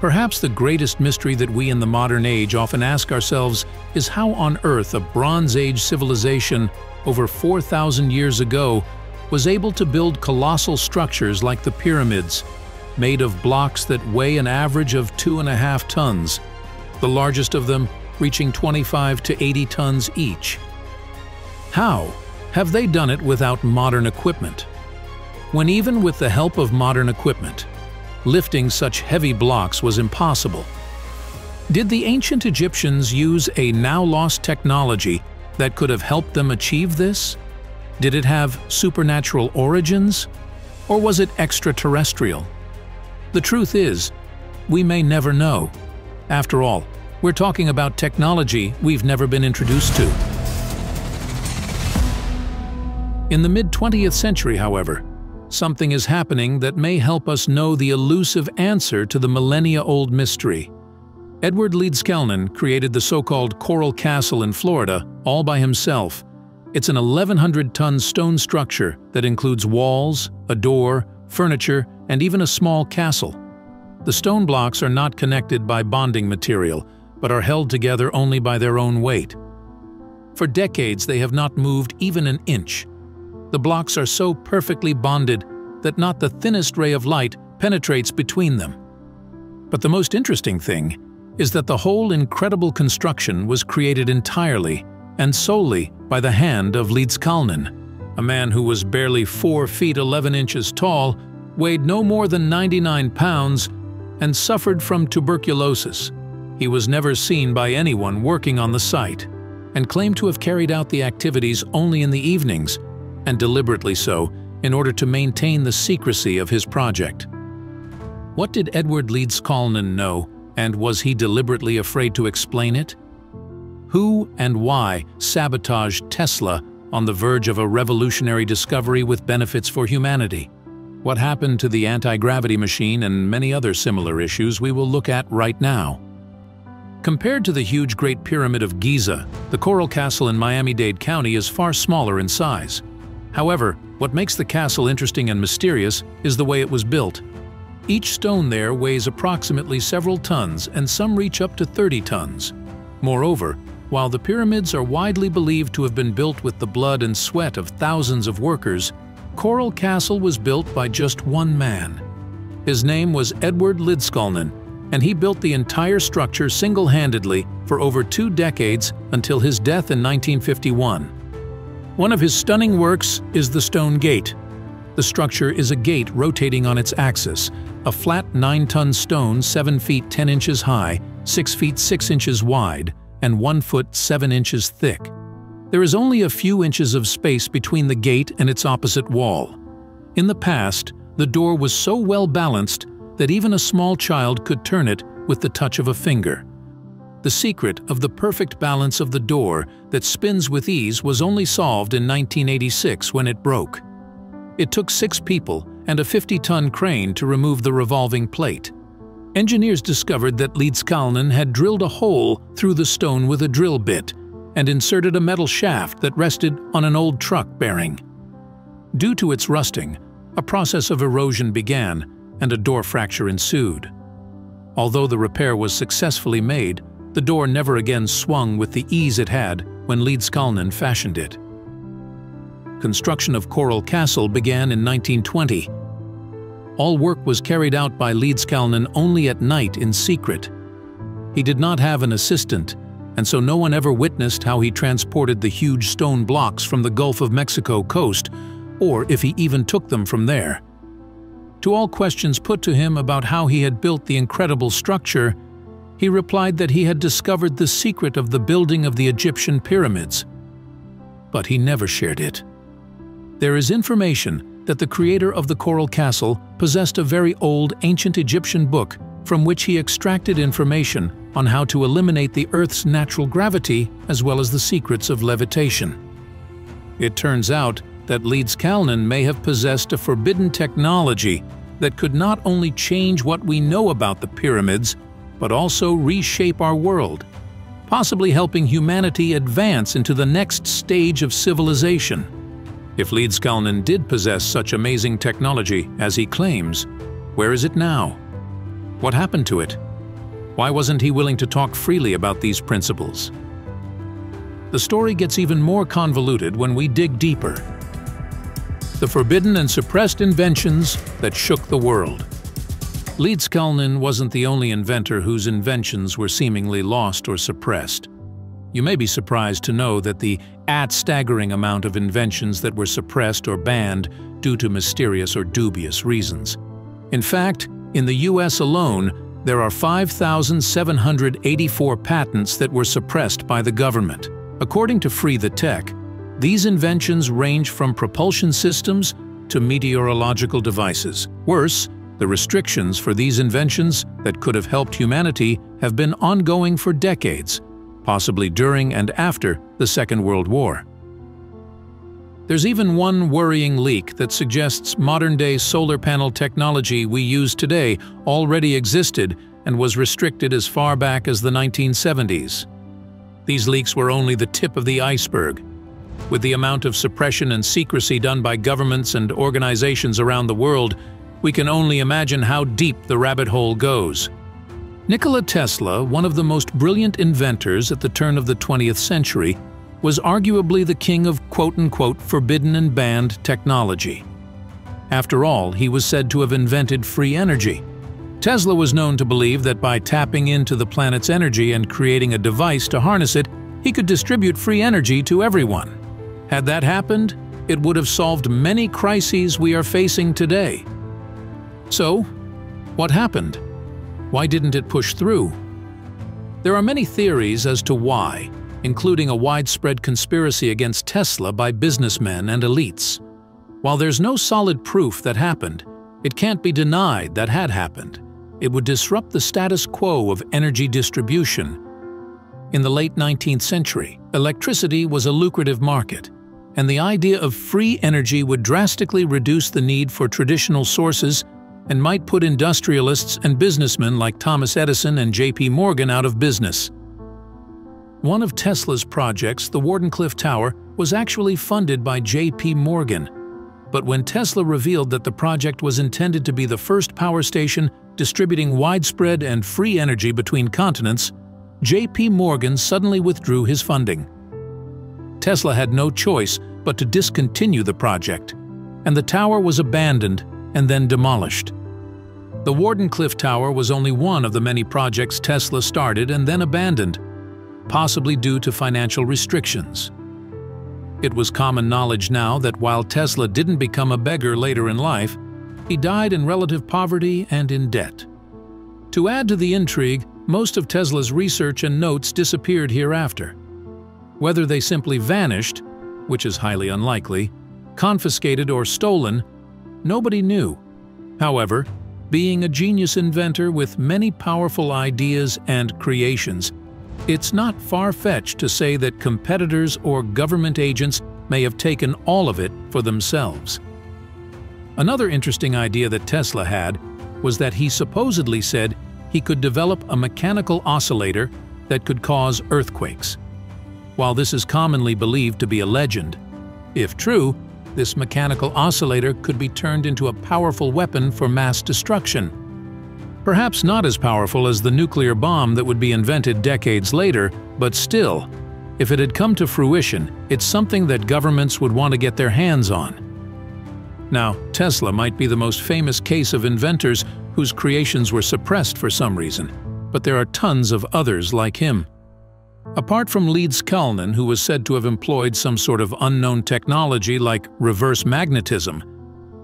Perhaps the greatest mystery that we in the modern age often ask ourselves is how on earth a Bronze Age civilization over 4,000 years ago was able to build colossal structures like the pyramids, made of blocks that weigh an average of 2.5 tons, the largest of them reaching 25 to 80 tons each. How have they done it without modern equipment? When even with the help of modern equipment, lifting such heavy blocks was impossible. Did the ancient Egyptians use a now-lost technology that could have helped them achieve this? Did it have supernatural origins? Or was it extraterrestrial? The truth is, we may never know. After all, we're talking about technology we've never been introduced to. In the mid-20th century, however, something is happening that may help us know the elusive answer to the millennia-old mystery. Edward Leedskalnin created the so-called Coral Castle in Florida all by himself. It's an 1,100-ton stone structure that includes walls, a door, furniture, and even a small castle. The stone blocks are not connected by bonding material, but are held together only by their own weight. For decades, they have not moved even an inch. The blocks are so perfectly bonded that not the thinnest ray of light penetrates between them. But the most interesting thing is that the whole incredible construction was created entirely and solely by the hand of Leedskalnin, a man who was barely 4 feet 11 inches tall, weighed no more than 99 pounds, and suffered from tuberculosis. He was never seen by anyone working on the site, and claimed to have carried out the activities only in the evenings, and deliberately so, in order to maintain the secrecy of his project. What did Edward Leedskalnin know, and was he deliberately afraid to explain it? Who and why sabotaged Tesla on the verge of a revolutionary discovery with benefits for humanity? What happened to the anti-gravity machine and many other similar issues we will look at right now. Compared to the huge Great Pyramid of Giza, the Coral Castle in Miami-Dade County is far smaller in size. However, what makes the castle interesting and mysterious is the way it was built. Each stone there weighs approximately several tons, and some reach up to 30 tons. Moreover, while the pyramids are widely believed to have been built with the blood and sweat of thousands of workers, Coral Castle was built by just one man. His name was Edward Leedskalnin, and he built the entire structure single-handedly for over 2 decades until his death in 1951. One of his stunning works is the Stone Gate. The structure is a gate rotating on its axis, a flat 9-ton stone 7 feet 10 inches high, 6 feet 6 inches wide, and 1 foot 7 inches thick. There is only a few inches of space between the gate and its opposite wall. In the past, the door was so well balanced that even a small child could turn it with the touch of a finger. The secret of the perfect balance of the door that spins with ease was only solved in 1986 when it broke. It took 6 people and a 50-ton crane to remove the revolving plate. Engineers discovered that Leedskalnin had drilled a hole through the stone with a drill bit and inserted a metal shaft that rested on an old truck bearing. Due to its rusting, a process of erosion began and a door fracture ensued. Although the repair was successfully made, the door never again swung with the ease it had when Leedskalnin fashioned it. Construction of Coral Castle began in 1920. All work was carried out by Leedskalnin only at night in secret. He did not have an assistant, and so no one ever witnessed how he transported the huge stone blocks from the Gulf of Mexico coast, or if he even took them from there. To all questions put to him about how he had built the incredible structure, he replied that he had discovered the secret of the building of the Egyptian pyramids. But he never shared it. There is information that the creator of the Coral Castle possessed a very old ancient Egyptian book from which he extracted information on how to eliminate the Earth's natural gravity as well as the secrets of levitation. It turns out that Leedskalnin may have possessed a forbidden technology that could not only change what we know about the pyramids, but also reshape our world, possibly helping humanity advance into the next stage of civilization. If Leedskalnin did possess such amazing technology as he claims, where is it now? What happened to it? Why wasn't he willing to talk freely about these principles? The story gets even more convoluted when we dig deeper. The forbidden and suppressed inventions that shook the world. Leedskalnin wasn't the only inventor whose inventions were seemingly lost or suppressed. You may be surprised to know that the staggering amount of inventions that were suppressed or banned due to mysterious or dubious reasons. In fact, in the US alone, there are 5,784 patents that were suppressed by the government. According to Free the Tech, these inventions range from propulsion systems to meteorological devices. Worse, the restrictions for these inventions that could have helped humanity have been ongoing for decades, possibly during and after the Second World War. There's even one worrying leak that suggests modern-day solar panel technology we use today already existed and was restricted as far back as the 1970s. These leaks were only the tip of the iceberg. With the amount of suppression and secrecy done by governments and organizations around the world, we can only imagine how deep the rabbit hole goes. Nikola Tesla, one of the most brilliant inventors at the turn of the 20th century, was arguably the king of quote-unquote forbidden and banned technology. After all, he was said to have invented free energy. Tesla was known to believe that by tapping into the planet's energy and creating a device to harness it, he could distribute free energy to everyone. Had that happened, it would have solved many crises we are facing today. So, what happened? Why didn't it push through? There are many theories as to why, including a widespread conspiracy against Tesla by businessmen and elites. While there's no solid proof that happened, it can't be denied that had happened. It would disrupt the status quo of energy distribution. In the late 19th century, electricity was a lucrative market, and the idea of free energy would drastically reduce the need for traditional sources and might put industrialists and businessmen like Thomas Edison and J.P. Morgan out of business. One of Tesla's projects, the Wardenclyffe Tower, was actually funded by J.P. Morgan. But when Tesla revealed that the project was intended to be the first power station distributing widespread and free energy between continents, J.P. Morgan suddenly withdrew his funding. Tesla had no choice but to discontinue the project, and the tower was abandoned and then demolished. The Wardenclyffe Tower was only one of the many projects Tesla started and then abandoned, possibly due to financial restrictions. It was common knowledge now that while Tesla didn't become a beggar later in life, he died in relative poverty and in debt. To add to the intrigue, most of Tesla's research and notes disappeared hereafter. Whether they simply vanished, which is highly unlikely, confiscated or stolen, nobody knew. However, being a genius inventor with many powerful ideas and creations, it's not far-fetched to say that competitors or government agents may have taken all of it for themselves. Another interesting idea that Tesla had was that he supposedly said he could develop a mechanical oscillator that could cause earthquakes. While this is commonly believed to be a legend, if true, this mechanical oscillator could be turned into a powerful weapon for mass destruction. Perhaps not as powerful as the nuclear bomb that would be invented decades later, but still, if it had come to fruition, it's something that governments would want to get their hands on. Now, Tesla might be the most famous case of inventors whose creations were suppressed for some reason, but there are tons of others like him. Apart from Leedskalnin, who was said to have employed some sort of unknown technology like reverse magnetism,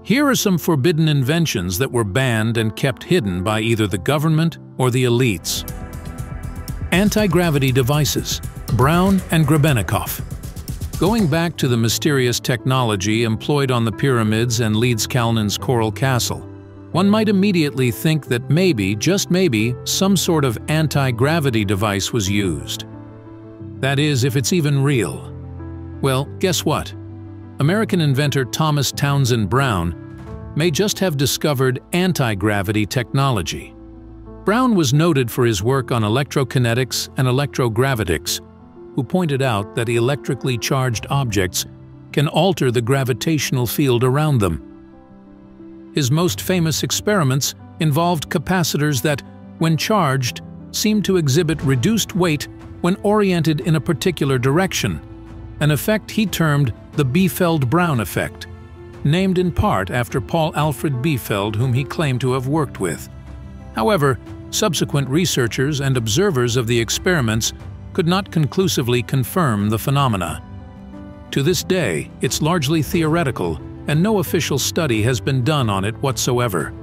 here are some forbidden inventions that were banned and kept hidden by either the government or the elites. Anti-gravity devices, Brown and Grebennikov. Going back to the mysterious technology employed on the pyramids and Leedskalnin's coral castle, one might immediately think that maybe, just maybe, some sort of anti-gravity device was used. That is, if it's even real. Well, guess what? American inventor Thomas Townsend Brown may just have discovered anti-gravity technology. Brown was noted for his work on electrokinetics and electrogravitics, who pointed out that electrically charged objects can alter the gravitational field around them. His most famous experiments involved capacitors that, when charged, seemed to exhibit reduced weight when oriented in a particular direction, an effect he termed the Biefeld-Brown effect, named in part after Paul Alfred Biefeld, whom he claimed to have worked with. However, subsequent researchers and observers of the experiments could not conclusively confirm the phenomena. To this day, it's largely theoretical, and no official study has been done on it whatsoever.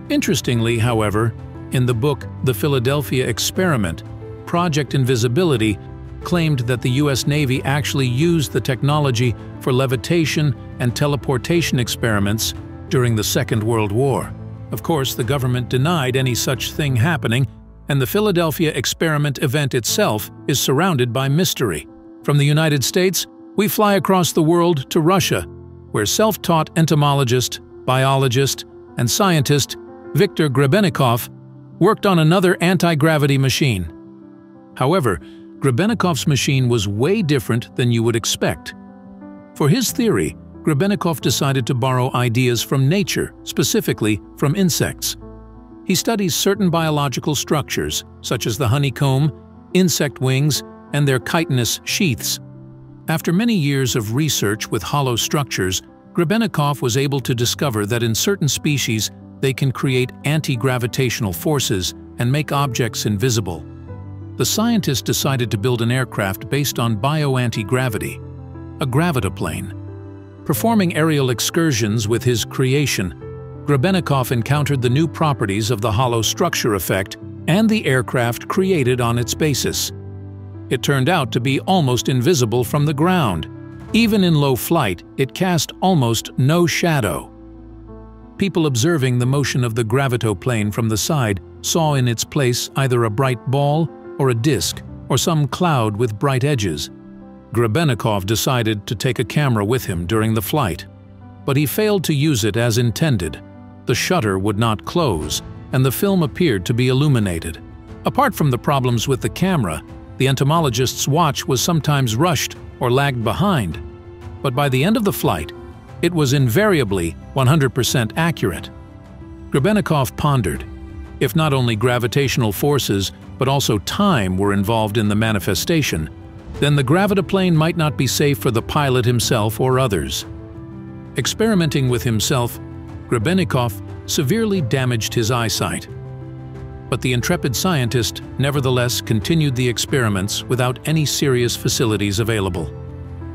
Interestingly, however, in the book The Philadelphia Experiment, Project Invisibility claimed that the U.S. Navy actually used the technology for levitation and teleportation experiments during the Second World War. Of course, the government denied any such thing happening, and the Philadelphia Experiment event itself is surrounded by mystery. From the United States, we fly across the world to Russia, where self-taught entomologist, biologist, and scientist Viktor Grebennikov worked on another anti-gravity machine. However, Grebenikov's machine was way different than you would expect. For his theory, Grebennikov decided to borrow ideas from nature, specifically from insects. He studies certain biological structures, such as the honeycomb, insect wings, and their chitinous sheaths. After many years of research with hollow structures, Grebennikov was able to discover that in certain species they can create anti-gravitational forces and make objects invisible. The scientist decided to build an aircraft based on bio-anti-gravity, a gravitoplane. Performing aerial excursions with his creation, Grebennikov encountered the new properties of the hollow structure effect and the aircraft created on its basis. It turned out to be almost invisible from the ground. Even in low flight, it cast almost no shadow. People observing the motion of the gravitoplane from the side saw in its place either a bright ball or a disk or some cloud with bright edges. Grebennikov decided to take a camera with him during the flight, but he failed to use it as intended. The shutter would not close, and the film appeared to be illuminated. Apart from the problems with the camera, the entomologist's watch was sometimes rushed or lagged behind, but by the end of the flight, it was invariably 100% accurate. Grebennikov pondered, if not only gravitational forces but also time were involved in the manifestation, then the gravitoplane might not be safe for the pilot himself or others. Experimenting with himself, Grebennikov severely damaged his eyesight. But the intrepid scientist nevertheless continued the experiments without any serious facilities available.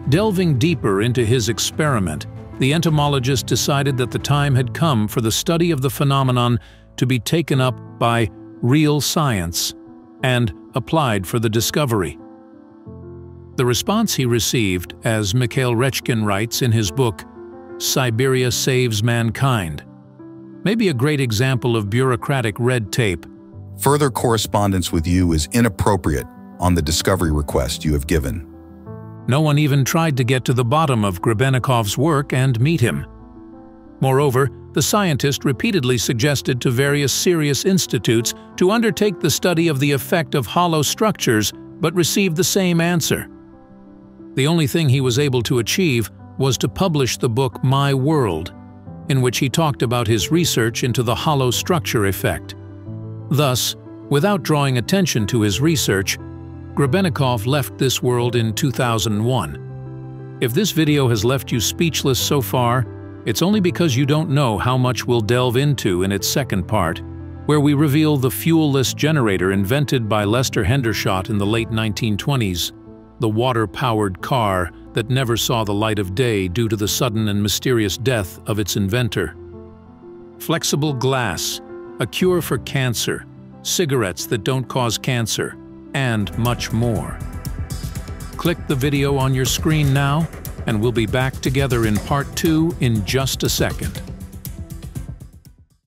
Delving deeper into his experiment, the entomologist decided that the time had come for the study of the phenomenon to be taken up by real science and applied for the discovery. The response he received, as Mikhail Rechkin writes in his book, Siberia Saves Mankind, may be a great example of bureaucratic red tape. Further correspondence with you is inappropriate on the discovery request you have given. No one even tried to get to the bottom of Grebennikov's work and meet him. Moreover, the scientist repeatedly suggested to various serious institutes to undertake the study of the effect of hollow structures, but received the same answer. The only thing he was able to achieve was to publish the book My World, in which he talked about his research into the hollow structure effect. Thus, without drawing attention to his research, Grebennikov left this world in 2001. If this video has left you speechless so far, it's only because you don't know how much we'll delve into in its second part, where we reveal the fuel-less generator invented by Lester Hendershot in the late 1920s, the water-powered car that never saw the light of day due to the sudden and mysterious death of its inventor. Flexible glass, a cure for cancer, cigarettes that don't cause cancer, and much more. Click the video on your screen now, and we'll be back together in part 2 in just a second.